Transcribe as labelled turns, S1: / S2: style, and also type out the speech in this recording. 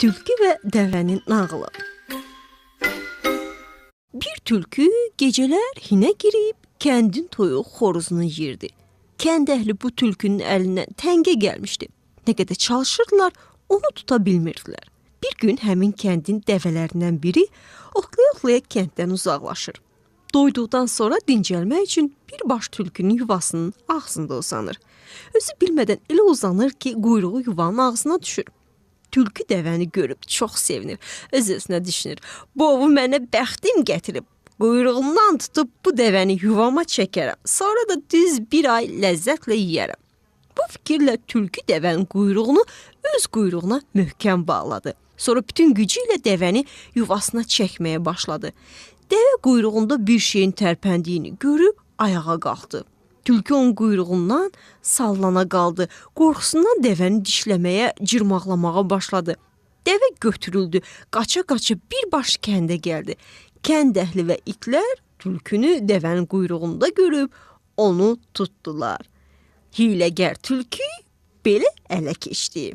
S1: Tülkü və dəvənin nağılı. Bir tülkü gecələr hinə girib kəndin toyuq xoruzunu yeyirdi. Kənd əhli bu tülkünün əlindən təngə gəlmişdi. Nə qədər çalışırdılar, onu tuta bilmirdilər. Bir gün həmin kəndin dəvələrindən biri otlaya-otlaya kənddən uzaqlaşır. Doyduqdan sonra dincəlmək üçün birbaş tülkünün yuvasının ağzında uzanır. Özü bilmədən elə uzanır ki, quyruğu yuvanın ağzına düşür. Tülkü dəvəni görüb çox sevinir. Öz-özünə düşünür. Bu ovu mənə bəxtim gətirib. Quyruğundan tutub bu dəvəni yuvama çəkərəm. Sonra da düz bir ay ləzzətlə yeyərəm. Bu fikirlə tülkü dəvənin quyruğunu öz quyruğuna möhkəm bağladı. Sonra bütün gücü ilə dəvəni yuvasına çəkməyə başladı. Dəvə quyruğunda bir şeyin tərpəndiyini görüb ayağa qalxdı. Tülkü onun quyruğundan sallana qaldı. Qorxusundan dəvəni dişləməyə, cırmaqlamağa başladı. Dəvə götürüldü, qaça-qaça birbaş kəndə gəldi. Kənd əhli və itlər tülkünü dəvənin quyruğunda görüb onu tutdular. Hiyləgər tülkü belə ələ keçdi.